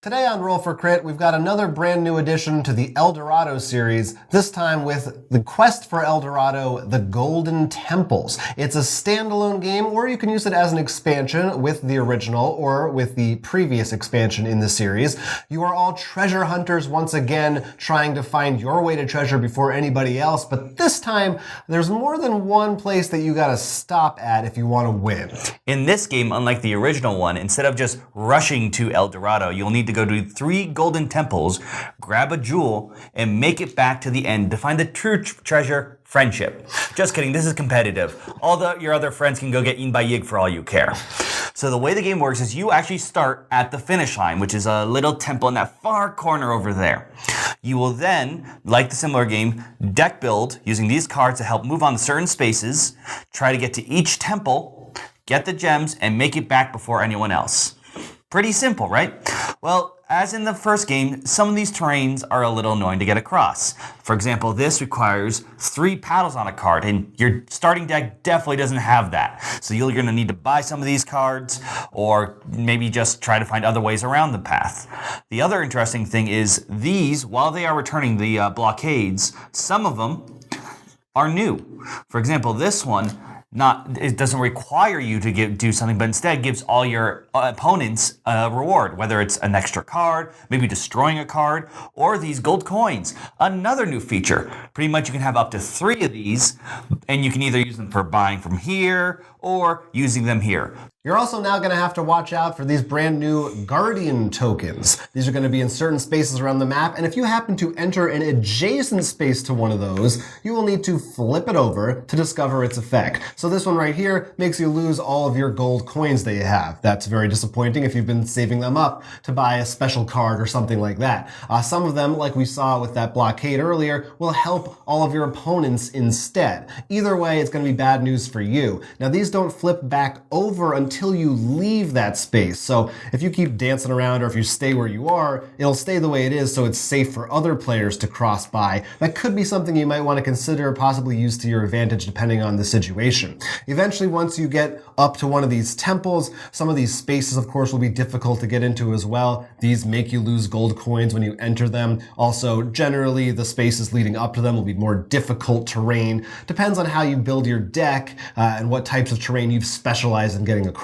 Today on Roll for Crit, we've got another brand new addition to the El Dorado series, this time with the quest for El Dorado, the Golden Temples. It's a standalone game, or you can use it as an expansion with the original or with the previous expansion in the series. You are all treasure hunters once again, trying to find your way to treasure before anybody else, but this time there's more than one place that you gotta stop at if you want to win. In this game, unlike the original one, instead of just rushing to El Dorado, you'll need to go to 3 golden temples, grab a jewel, and make it back to the end to find the true treasure, friendship. Just kidding, this is competitive. All your other friends can go get eaten by Yig for all you care. So the way the game works is you actually start at the finish line, which is a little temple in that far corner over there. You will then, like the similar game, deck build using these cards to help move on to certain spaces, try to get to each temple, get the gems, and make it back before anyone else. Pretty simple, right? Well, as in the first game, some of these terrains are a little annoying to get across. For example, this requires 3 paddles on a card, and your starting deck definitely doesn't have that. So you're going to need to buy some of these cards, or maybe just try to find other ways around the path. The other interesting thing is these, while they are returning the blockades, some of them are new. For example, this one, it doesn't require you to do something, but instead gives all your opponents a reward, whether it's an extra card, maybe destroying a card, or these gold coins. Another new feature. Pretty much you can have up to 3 of these, and you can either use them for buying from here or using them here. You're also now going to have to watch out for these brand new Guardian tokens. These are going to be in certain spaces around the map, and if you happen to enter an adjacent space to one of those, you will need to flip it over to discover its effect. So this one right here makes you lose all of your gold coins that you have. That's very disappointing if you've been saving them up to buy a special card or something like that. Some of them, like we saw with that blockade earlier, will help all of your opponents instead. Either way, it's going to be bad news for you. Now, these don't flip back over until you leave that space. So if you keep dancing around or if you stay where you are, it'll stay the way it is so it's safe for other players to cross by. That could be something you might want to consider, possibly use to your advantage depending on the situation. Eventually, once you get up to one of these temples, some of these spaces, of course, will be difficult to get into as well. These make you lose gold coins when you enter them. Also, generally, the spaces leading up to them will be more difficult terrain. Depends on how you build your deck and what types of terrain you've specialized in getting across.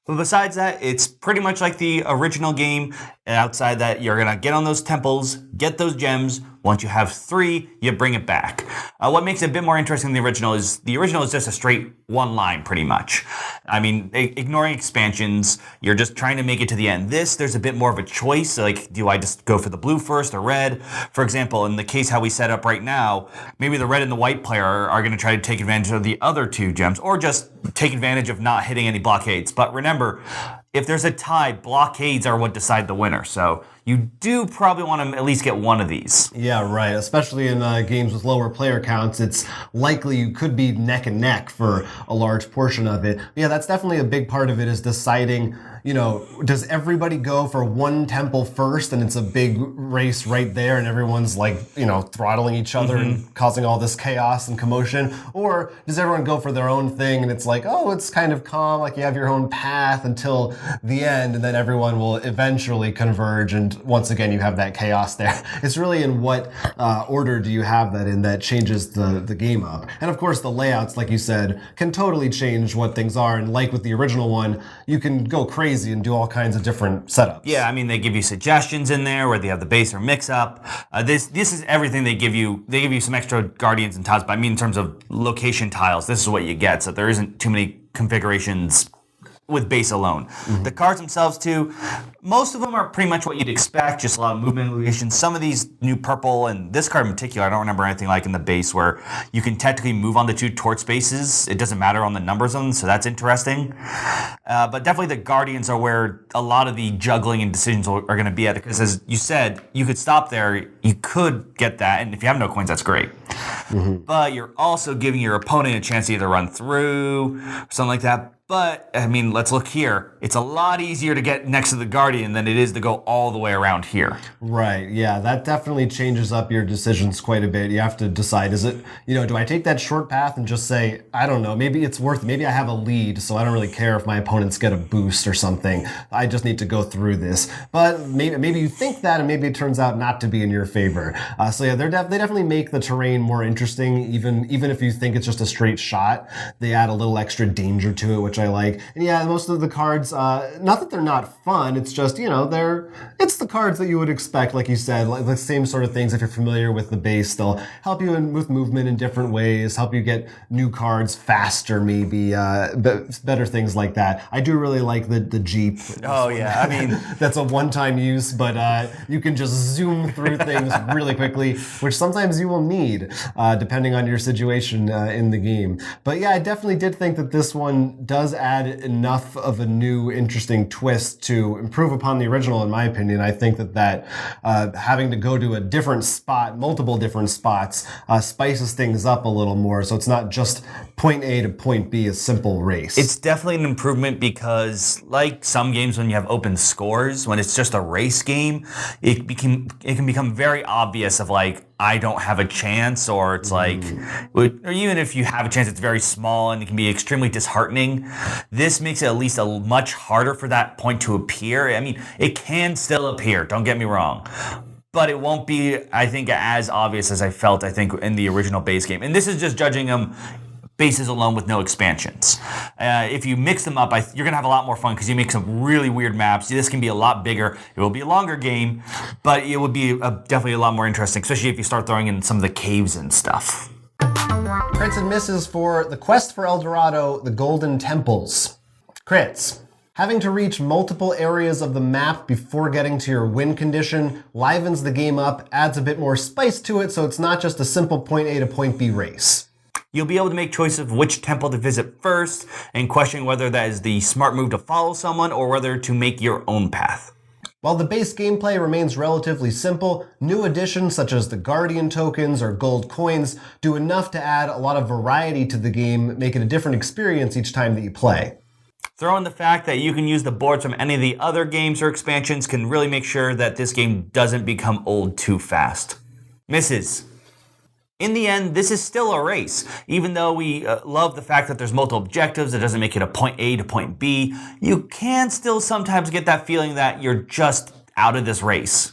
But besides that, it's pretty much like the original game. Outside that, you're going to get on those temples, get those gems. Once you have 3, you bring it back. What makes it a bit more interesting than the original is just a straight one line, pretty much. I mean, ignoring expansions, you're just trying to make it to the end. There's a bit more of a choice. Like, do I just go for the blue first or red? For example, in the case how we set up right now, maybe the red and the white player are going to try to take advantage of the other 2 gems, or just take advantage of not hitting any blockades. But remember, if there's a tie, blockades are what decide the winner. So you do probably want to at least get one of these. Yeah, right. Especially in games with lower player counts, it's likely you could be neck and neck for a large portion of it. Yeah, that's definitely a big part of it, is deciding, does everybody go for one temple first and it's a big race right there and everyone's like, throttling each other and causing all this chaos and commotion? Or does everyone go for their own thing and it's like, oh, it's kind of calm, like you have your own path until the end, and then everyone will eventually converge, and once again you have that chaos there. It's really in what order do you have that in that changes the game up. And of course the layouts, like you said, can totally change what things are, and like with the original one, you can go crazy and do all kinds of different setups. Yeah, I mean, they give you suggestions in there where they have the base or mix up. This is everything they give you. They give you some extra guardians and tiles, but I mean in terms of location tiles, this is what you get. So there isn't too many configurations with base alone. The cards themselves too, most of them are pretty much what you'd expect, just a lot of movement illusions. Some of these new purple, and this card in particular, I don't remember anything like in the base where you can technically move on the 2 torch spaces. It doesn't matter on the numbers of them, so that's interesting. But definitely the Guardians are where a lot of the juggling and decisions are going to be at, because as you said, you could stop there, you could get that, and if you have no coins, that's great. But you're also giving your opponent a chance to either run through, or something like that. But, I mean, let's look here. It's a lot easier to get next to the Guardian than it is to go all the way around here. Right, yeah, that definitely changes up your decisions quite a bit. You have to decide, is it, do I take that short path and just say, I don't know, maybe it's worth it. Maybe I have a lead, so I don't really care if my opponents get a boost or something. I just need to go through this. But maybe you think that, and maybe it turns out not to be in your favor. So yeah, they definitely make the terrain more interesting, even if you think it's just a straight shot. They add a little extra danger to it, which I like. And yeah, most of the cards, not that they're not fun, it's just, it's the cards that you would expect, like you said, like the same sort of things. If you're familiar with the base, they'll help you with movement in different ways, help you get new cards faster, maybe, better things like that. I do really like the Jeep. Oh yeah, I mean... That's a one-time use, but you can just zoom through things really quickly, which sometimes you will need, depending on your situation in the game. But yeah, I definitely did think that this one does add enough of a new, interesting twist to improve upon the original, in my opinion. I think that having to go to a different spot, multiple different spots, spices things up a little more, so it's not just point A to point B, a simple race. It's definitely an improvement because, like some games when you have open scores, when it's just a race game, it can become very obvious of like, I don't have a chance, or it's like, or even if you have a chance, it's very small and it can be extremely disheartening. This makes it at least much harder for that point to appear. I mean, it can still appear, don't get me wrong, but it won't be, I think, as obvious as I felt, I think, in the original base game. And this is just judging them bases alone with no expansions. If you mix them up, you're going to have a lot more fun because you make some really weird maps. This can be a lot bigger. It will be a longer game, but it would be definitely a lot more interesting, especially if you start throwing in some of the caves and stuff. Crits and misses for the quest for El Dorado, the Golden Temples. Crits. Having to reach multiple areas of the map before getting to your win condition livens the game up, adds a bit more spice to it, so it's not just a simple point A to point B race. You'll be able to make choices of which temple to visit first and question whether that is the smart move to follow someone or whether to make your own path. While the base gameplay remains relatively simple, new additions such as the Guardian tokens or gold coins do enough to add a lot of variety to the game, make it a different experience each time that you play. Throw in the fact that you can use the boards from any of the other games or expansions can really make sure that this game doesn't become old too fast. Misses. In the end, this is still a race. Even though we love the fact that there's multiple objectives, it doesn't make it a point A to point B, you can still sometimes get that feeling that you're just out of this race.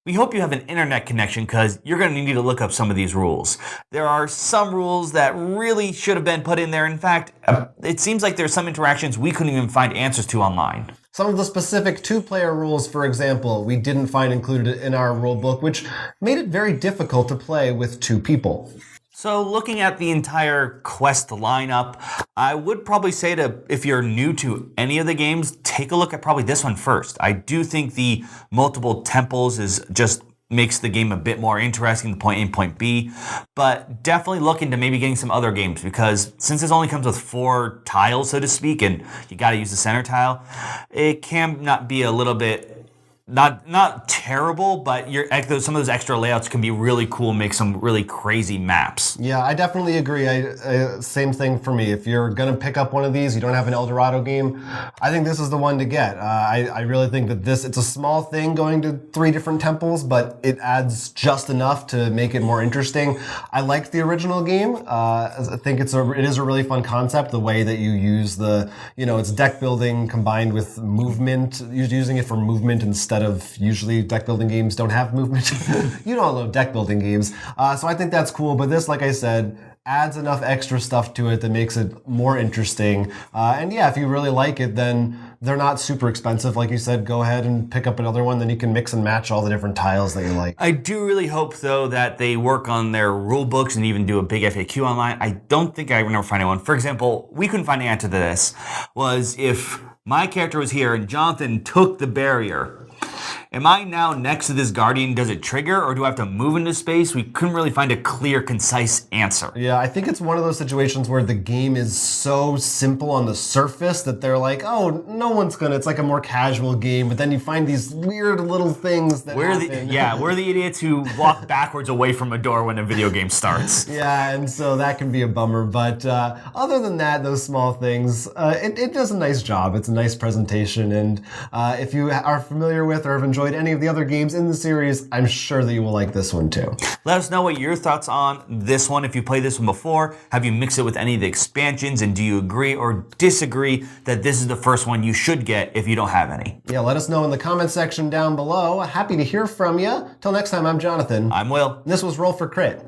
We hope you have an internet connection because you're going to need to look up some of these rules. There are some rules that really should have been put in there. In fact, it seems like there's some interactions we couldn't even find answers to online. Some of the specific two-player rules, for example, we didn't find included in our rulebook, which made it very difficult to play with two people. So looking at the entire quest lineup, I would probably say if you're new to any of the games, take a look at probably this one first. I do think the multiple temples makes the game a bit more interesting, the point A and point B, but definitely look into maybe getting some other games because since this only comes with 4 tiles, so to speak, and you got to use the center tile, it can not be a little bit not terrible, but some of those extra layouts can be really cool, make some really crazy maps. Yeah, I definitely agree. Same thing for me. If you're going to pick up one of these, you don't have an El Dorado game, I think this is the one to get. I really think that it's a small thing going to 3 different temples, but it adds just enough to make it more interesting. I liked the original game. I think it is a really fun concept, the way that you use it's deck building combined with movement, using it for movement instead of usually deck building games don't have movement. You don't love deck building games. So I think that's cool, but this, like I said, adds enough extra stuff to it that makes it more interesting. And yeah, if you really like it, then they're not super expensive. Like you said, go ahead and pick up another one, then you can mix and match all the different tiles that you like. I do really hope, though, that they work on their rule books and even do a big FAQ online. I don't think I would never find one. For example, we couldn't find the answer to this, was if my character was here and Jonathan took the barrier, am I now next to this Guardian? Does it trigger, or do I have to move into space? We couldn't really find a clear, concise answer. Yeah, I think it's one of those situations where the game is so simple on the surface that they're like, oh, no one's gonna, it's like a more casual game, but then you find these weird little things that happen. We're the idiots who walk backwards away from a door when a video game starts. Yeah, and so that can be a bummer, but other than that, those small things, it does a nice job. It's a nice presentation, and if you are familiar with or have enjoyed any of the other games in the series, I'm sure that you will like this one too. Let us know what your thoughts on this one. If you played this one before, have you mixed it with any of the expansions, and do you agree or disagree that this is the first one you should get if you don't have any? Yeah, let us know in the comment section down below. Happy to hear from you. Till next time, I'm Jonathan. I'm Will. And this was Roll for Crit.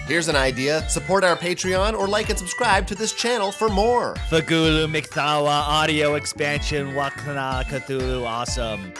Here's an idea. Support our Patreon or like and subscribe to this channel for more. Fagulu Miktawa audio expansion Wakana Cthulhu awesome.